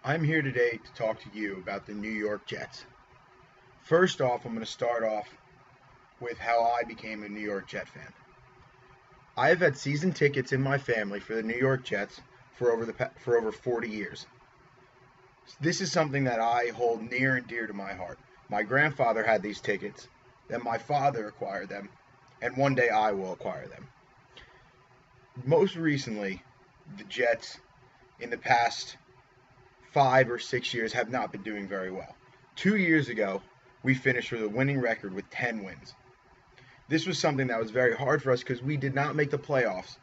I'm here today to talk to you about the New York Jets. First off, I'm going to start off with how I became a New York Jet fan. I've had season tickets in my family for the New York Jets for over 40 years. This is something that I hold near and dear to my heart. My grandfather had these tickets, then my father acquired them, and one day I will acquire them. Most recently, the Jets in the past 5 or 6 years have not been doing very well. 2 years ago, we finished with a winning record with 10 wins. This was something that was very hard for us because we did not make the playoffs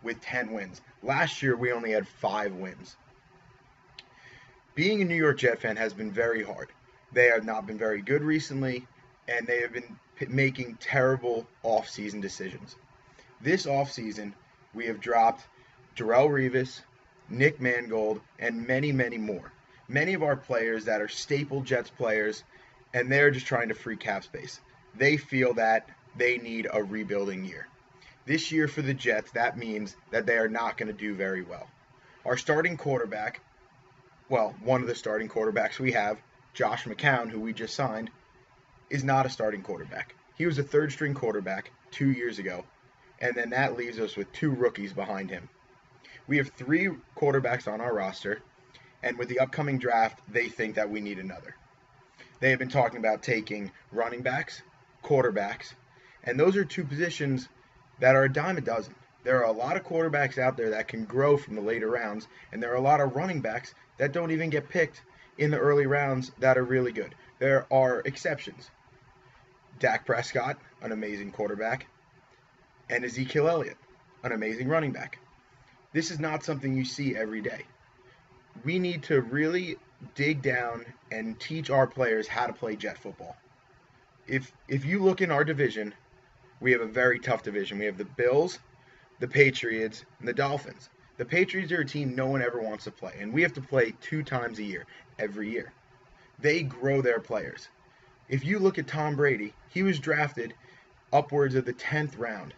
with 10 wins. Last year, we only had 5 wins. Being a New York Jet fan has been very hard. They have not been very good recently, and they have been making terrible off-season decisions. This off-season, we have dropped Darrelle Revis, Nick Mangold, and many, many more. Many of our players that are staple Jets players, and they're just trying to free cap space. They feel that they need a rebuilding year. This year for the Jets, that means that they are not going to do very well. Our starting quarterback, one of the starting quarterbacks we have, Josh McCown, who we just signed, is not a starting quarterback. He was a third-string quarterback 2 years ago, and then that leaves us with 2 rookies behind him. We have 3 quarterbacks on our roster, and with the upcoming draft, they think that we need another. They have been talking about taking running backs, quarterbacks, and those are 2 positions that are a dime a dozen. There are a lot of quarterbacks out there that can grow from the later rounds, and there are a lot of running backs that don't even get picked in the early rounds that are really good. There are exceptions. Dak Prescott, an amazing quarterback, and Ezekiel Elliott, an amazing running back. This is not something you see every day. We need to really dig down and teach our players how to play Jet football. If you look in our division, we have a very tough division. We have the Bills, the Patriots, and the Dolphins. The Patriots are a team no one ever wants to play, and we have to play 2 times a year, every year. They grow their players. If you look at Tom Brady, he was drafted upwards of the 10th round.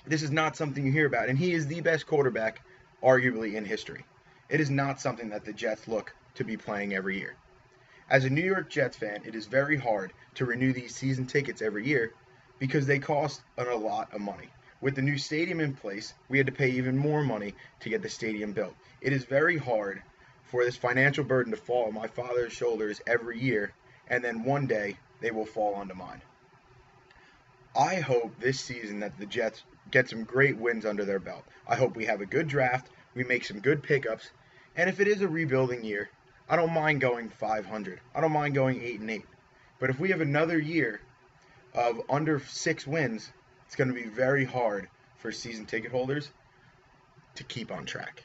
This is not something you hear about, and he is the best quarterback, arguably, in history. It is not something that the Jets look to be playing every year. As a New York Jets fan, it is very hard to renew these season tickets every year because they cost a lot of money. With the new stadium in place, we had to pay even more money to get the stadium built. It is very hard for this financial burden to fall on my father's shoulders every year, and then one day they will fall onto mine. I hope this season that the Jets get some great wins under their belt. I hope we have a good draft, we make some good pickups, and if it is a rebuilding year, I don't mind going 500. I don't mind going 8-8. But if we have another year of under 6 wins, it's going to be very hard for season ticket holders to keep on track.